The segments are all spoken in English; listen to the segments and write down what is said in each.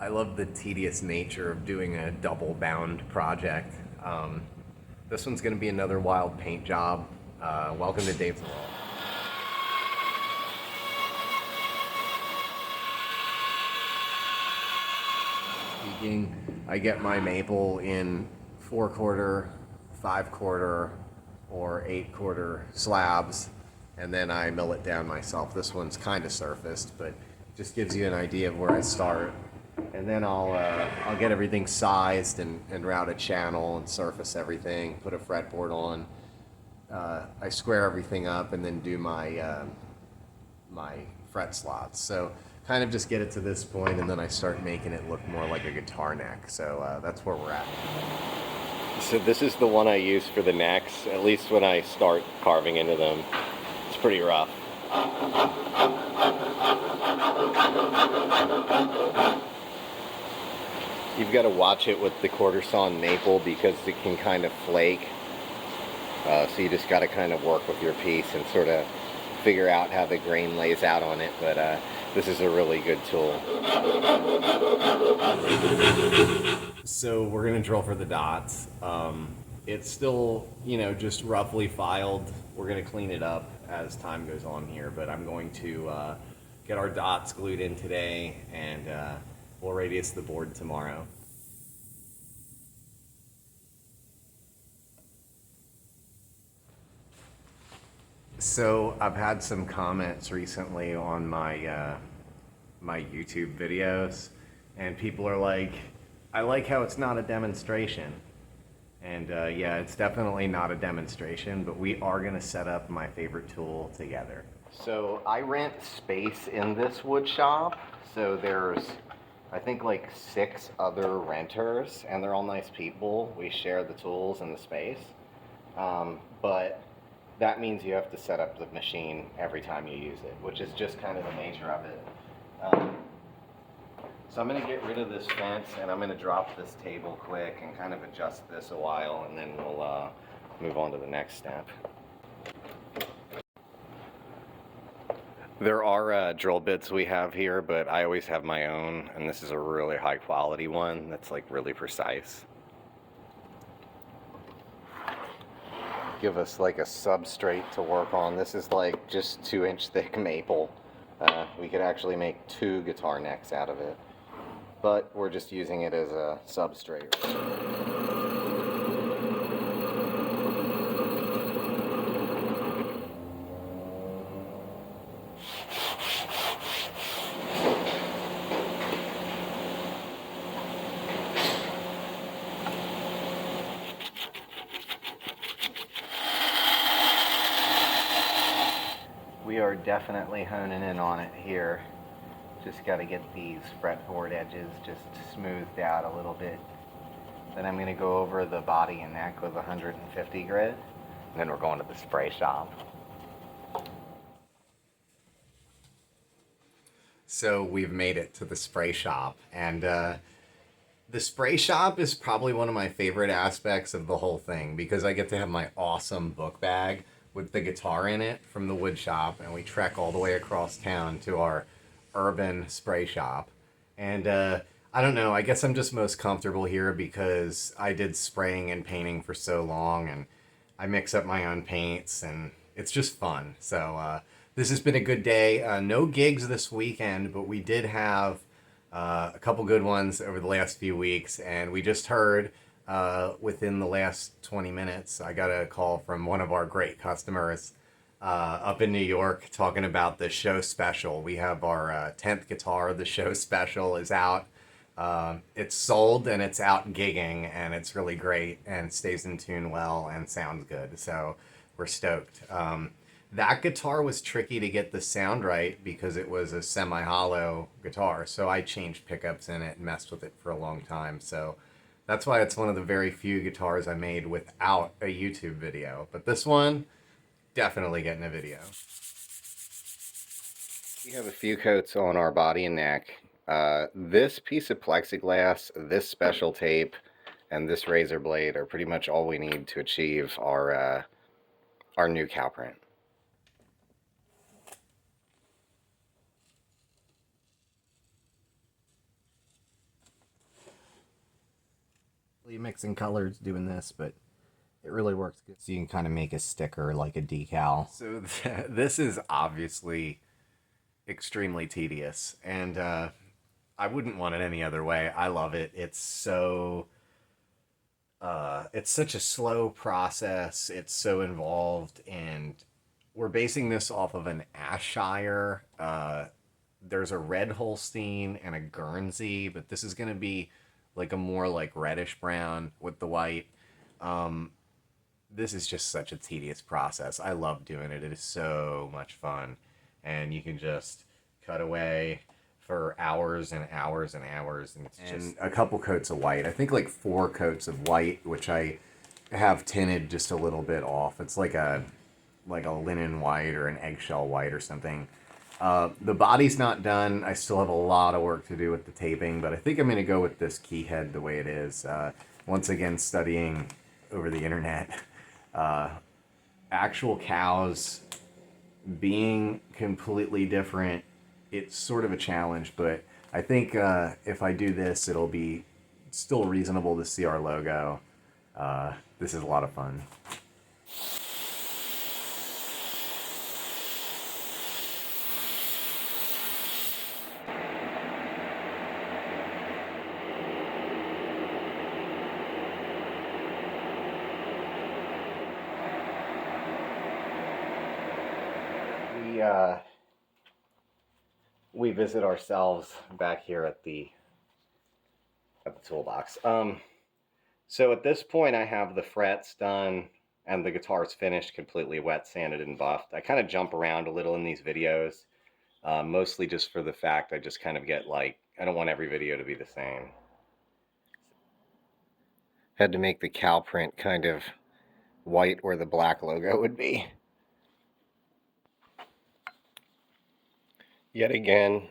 I love the tedious nature of doing a double bound project. This one's going to be another wild paint job. Welcome to Dave Lehr. Speaking, I get my maple in 4/4, 5/4, or 8/4 slabs, and then I mill it down myself. This one's kind of surfaced, but just gives you an idea of where I start. And then I'll get everything sized and route a channel and surface everything, put a fretboard on. I square everything up and then do my fret slots. So kind of just get it to this point, and then I start making it look more like a guitar neck. So that's where we're at. So this is the one I use for the necks, at least when I start carving into them. It's pretty rough. You've got to watch it with the quarter sawn maple because it can kind of flake. So you just got to kind of work with your piece and sort of figure out how the grain lays out on it. But this is a really good tool. So we're going to drill for the dots. It's still, just roughly filed. We're going to clean it up as time goes on here, but I'm going to get our dots glued in today, and we'll radius the board tomorrow. So I've had some comments recently on my my YouTube videos, and people are like, I like how it's not a demonstration. And yeah, it's definitely not a demonstration, but we are going to set up my favorite tool together. So I rent space in this wood shop. So there's, I think, like 6 other renters, and they're all nice people. We share the tools and the space. But that means you have to set up the machine every time you use it, which is just kind of the nature of it. So I'm going to get rid of this fence, and I'm going to drop this table quick and kind of adjust this a while, and then we'll move on to the next step. There are drill bits we have here, but I always have my own, and this is a really high quality one that's like really precise. Give us like a substrate to work on. This is like just 2-inch thick maple. We could actually make 2 guitar necks out of it, but we're just using it as a substrate. We are definitely honing in on it here. Just got to get these fretboard edges just smoothed out a little bit. Then I'm going to go over the body and neck with 150 grit. And then we're going to the spray shop. So we've made it to the spray shop, and the spray shop is probably one of my favorite aspects of the whole thing because I get to have my awesome book bag with the guitar in it from the wood shop, and we trek all the way across town to our urban spray shop. And I don't know, I guess I'm just most comfortable here because I did spraying and painting for so long, and I mix up my own paints, and it's just fun. So this has been a good day. No gigs this weekend, but we did have a couple good ones over the last few weeks, and we just heard within the last 20 minutes, I got a call from one of our great customers up in New York talking about the show special. We have our 10th guitar. The show special is out. It's sold and it's out gigging, and it's really great and stays in tune well and sounds good. So we're stoked. That guitar was tricky to get the sound right because it was a semi-hollow guitar. So I changed pickups in it and messed with it for a long time. So that's why it's one of the very few guitars I made without a YouTube video. But this one, definitely getting a video. We have a few coats on our body and neck. This piece of plexiglass, this special tape, and this razor blade are pretty much all we need to achieve our new cow print. Mixing colors doing this, but it really works good. So you can kind of make a sticker like a decal. So this is obviously extremely tedious, and I wouldn't want it any other way. I love it. It's such a slow process. It's so involved, and we're basing this off of an Ayrshire. There's a red Holstein and a Guernsey, but this is going to be like a more like reddish brown with the white. This is just such a tedious process. I love doing it. It is so much fun, and you can just cut away for hours and hours and hours, and it's just a couple coats of white. I think like 4 coats of white, which I have tinted just a little bit off. It's like a linen white or an eggshell white or something. The body's not done. I still have a lot of work to do with the taping, but I think I'm going to go with this key head the way it is. Once again, studying over the internet. Actual cows being completely different, it's sort of a challenge, but I think if I do this, it'll be still reasonable to see our logo. This is a lot of fun. We visit ourselves back here at the toolbox. So at this point, I have the frets done and the guitar's finished, completely wet, sanded, and buffed. I kind of jump around a little in these videos, mostly just for the fact I just kind of get like, I don't want every video to be the same. Had to make the cow print kind of white where the black logo would be. Yet again,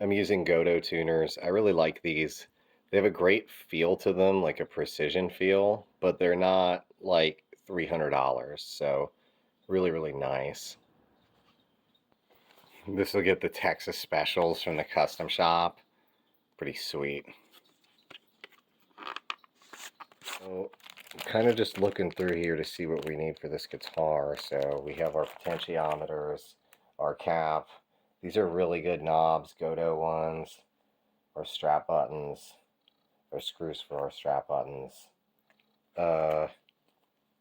I'm using Godot tuners. I really like these. They have a great feel to them, like a precision feel, but they're not like $300, so really, really nice. This will get the Texas specials from the custom shop. Pretty sweet. So I'm kind of just looking through here to see what we need for this guitar. So we have our potentiometers, our cap. These are really good knobs, Godot ones, our strap buttons, our screws for our strap buttons.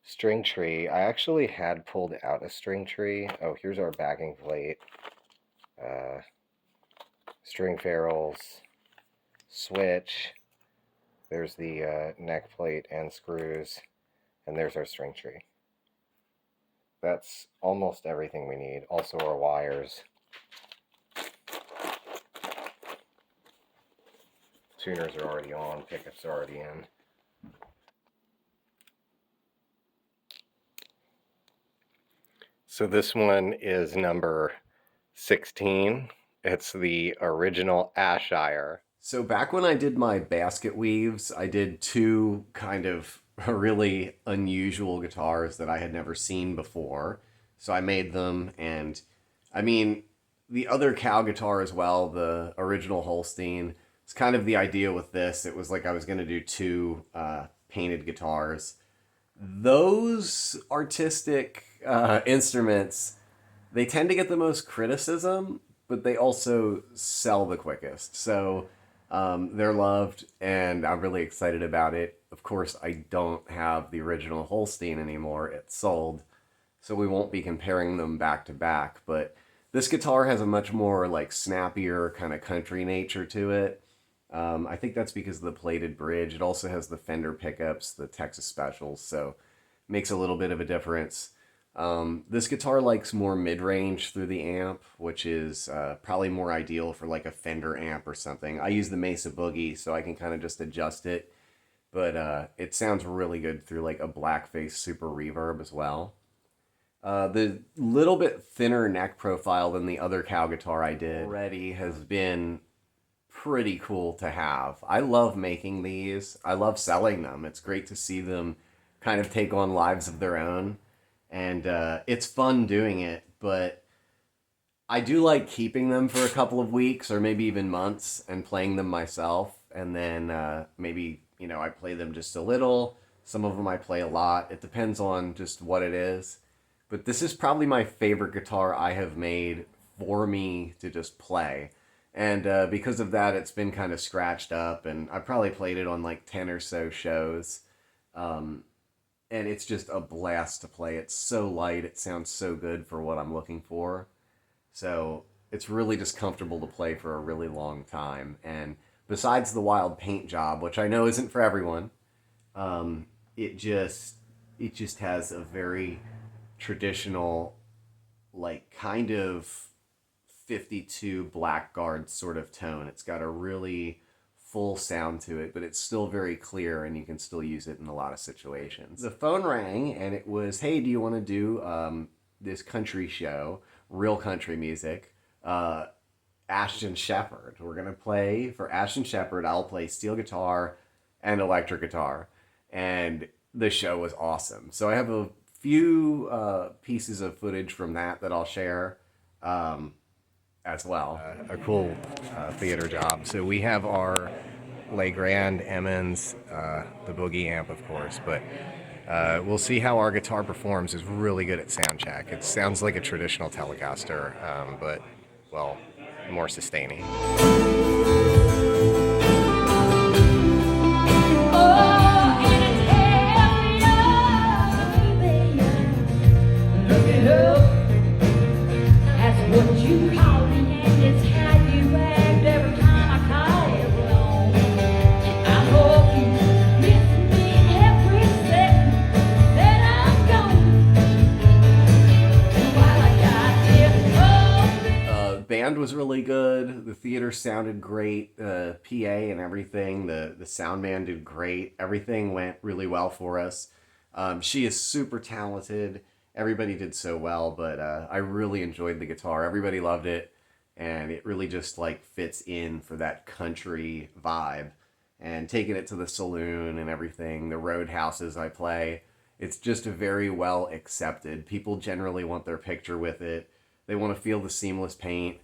String tree. I actually had pulled out a string tree. Oh, here's our backing plate. String ferrules, switch. There's the neck plate and screws, and there's our string tree. That's almost everything we need. Also our wires. Tuners are already on, pickups are already in. So this one is number 16. It's the original Ayrshire. So back when I did my basket weaves, I did 2 kind of really unusual guitars that I had never seen before. So I made them, and I mean, the other cow guitar as well, the original Holstein, it's kind of the idea with this. It was like I was going to do 2 painted guitars. Those artistic instruments, they tend to get the most criticism, but they also sell the quickest. So they're loved, and I'm really excited about it. Of course, I don't have the original Holstein anymore. It's sold, so we won't be comparing them back to back. But this guitar has a much more like snappier kind of country nature to it. I think that's because of the plated bridge. It also has the Fender pickups, the Texas specials, so makes a little bit of a difference. This guitar likes more mid-range through the amp, which is probably more ideal for like a Fender amp or something. I use the Mesa Boogie, so I can kind of just adjust it, but it sounds really good through like a Blackface Super Reverb as well. The little bit thinner neck profile than the other cow guitar I did already has been pretty cool to have. I love making these. I love selling them. It's great to see them kind of take on lives of their own. And it's fun doing it, but I do like keeping them for a couple of weeks or maybe even months and playing them myself, and then maybe, I play them just a little. Some of them I play a lot. It depends on just what it is. But this is probably my favorite guitar I have made for me to just play. And because of that, it's been kind of scratched up, and I probably played it on like 10 or so shows. And it's just a blast to play. It's so light. It sounds so good for what I'm looking for. So it's really just comfortable to play for a really long time. And besides the wild paint job, which I know isn't for everyone, it just has a very traditional, like, kind of 52 Blackguard sort of tone. It's got a really full sound to it, but it's still very clear, and you can still use it in a lot of situations. The phone rang, and it was, hey, do you want to do this country show, real country music, Ashton Shepherd. We're going to play for Ashton Shepherd. I'll play steel guitar and electric guitar. And the show was awesome. So I have a few pieces of footage from that I'll share as well. A cool theater job. So we have our Legrand Emmons, the Boogie amp, of course, but we'll see how our guitar performs. Is really good at sound check. It sounds like a traditional Telecaster, but, well, more sustaining. Band was really good. The theater sounded great. The PA and everything. The sound man did great. Everything went really well for us. She is super talented. Everybody did so well, but I really enjoyed the guitar. Everybody loved it, and it really just like fits in for that country vibe. And taking it to the saloon and everything, the roadhouses I play, it's just very well accepted. People generally want their picture with it. They want to feel the seamless paint.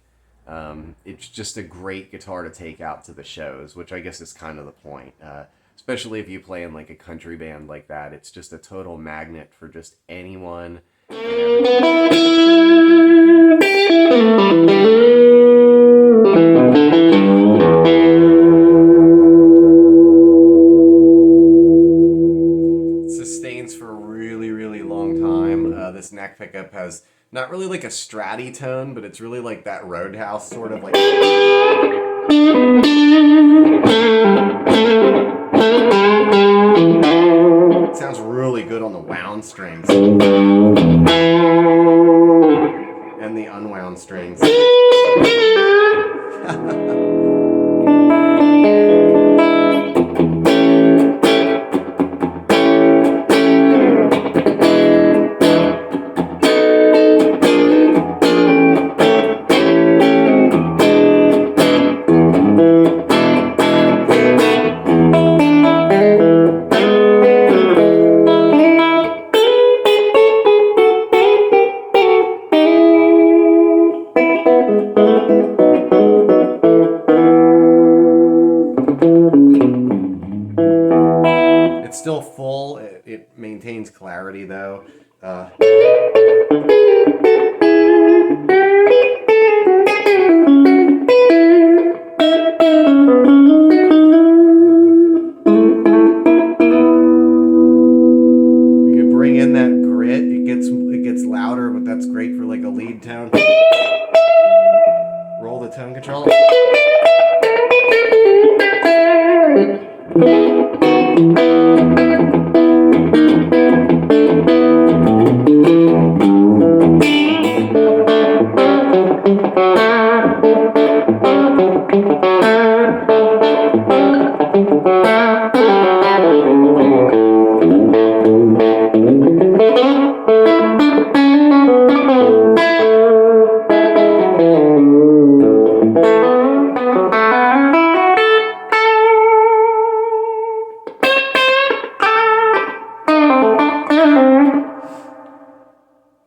It's just a great guitar to take out to the shows, which I guess is kind of the point. Especially if you play in like a country band like that. It's just a total magnet for just anyone. It sustains for a really, really long time. This neck pickup has not really like a stratty tone, but it's really like that Roadhouse sort of like. It sounds really good on the wound strings and the unwound strings. It's still full. It maintains clarity though. You can bring in that grit. It gets louder, but that's great for like a lead tone. Roll the tone control.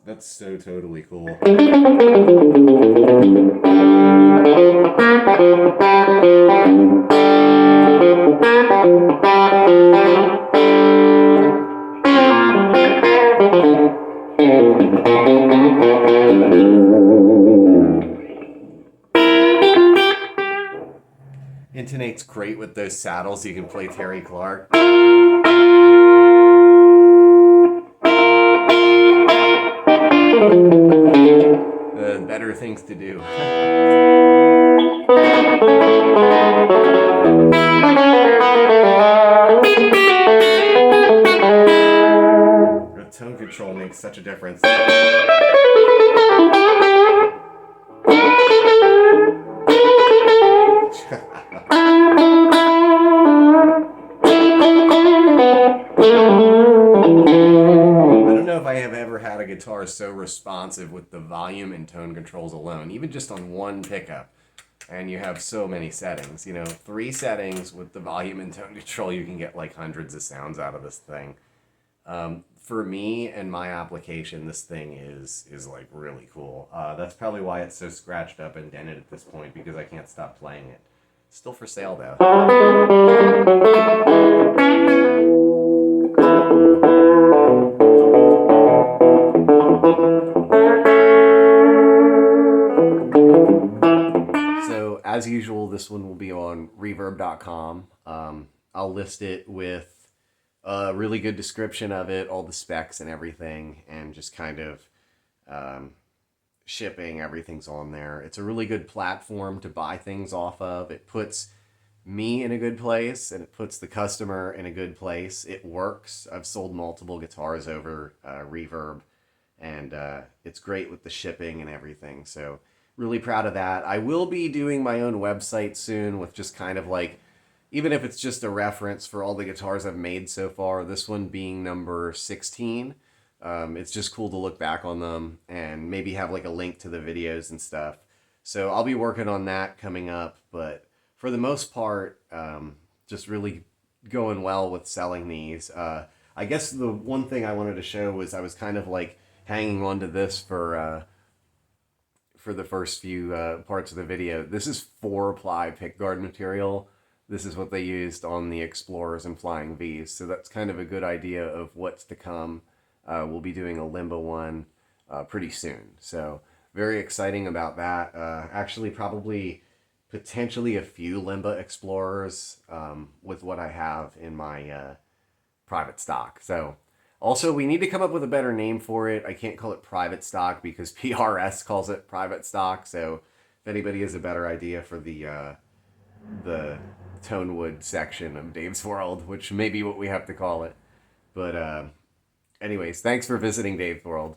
That's so totally cool. Intonates great with those saddles. You can play Terry Clark. The better things to do. The tone control makes such a difference. I don't know if I have ever had a guitar so responsive with the volume and tone controls alone, even just on one pickup. And you have so many settings, 3 settings with the volume and tone control, you can get like hundreds of sounds out of this thing. For me and my application, this thing is like really cool. That's probably why it's so scratched up and dented at this point, because I can't stop playing it. Still for sale though. So as usual, this one will be on reverb.com. I'll list it with a really good description of it, all the specs and everything, and just kind of shipping, everything's on there. It's a really good platform to buy things off of. It puts me in a good place and it puts the customer in a good place. It works. I've sold multiple guitars over Reverb, and it's great with the shipping and everything. So really proud of that. I will be doing my own website soon with just kind of like, even if it's just a reference for all the guitars I've made so far, this one being number 16. It's just cool to look back on them and maybe have like a link to the videos and stuff. So I'll be working on that coming up, but for the most part, just really going well with selling these. I guess the one thing I wanted to show was I was kind of like hanging on to this for the first few parts of the video. This is 4-ply pickguard material. This is what they used on the Explorers and Flying V's, so that's kind of a good idea of what's to come. We'll be doing a Limba one pretty soon, so very exciting about that. Actually, probably potentially a few Limba Explorers with what I have in my private stock. So also, we need to come up with a better name for it. I can't call it private stock because PRS calls it private stock. So if anybody has a better idea for the Tonewood section of Dave's World, which may be what we have to call it. But anyways, thanks for visiting Dave's World.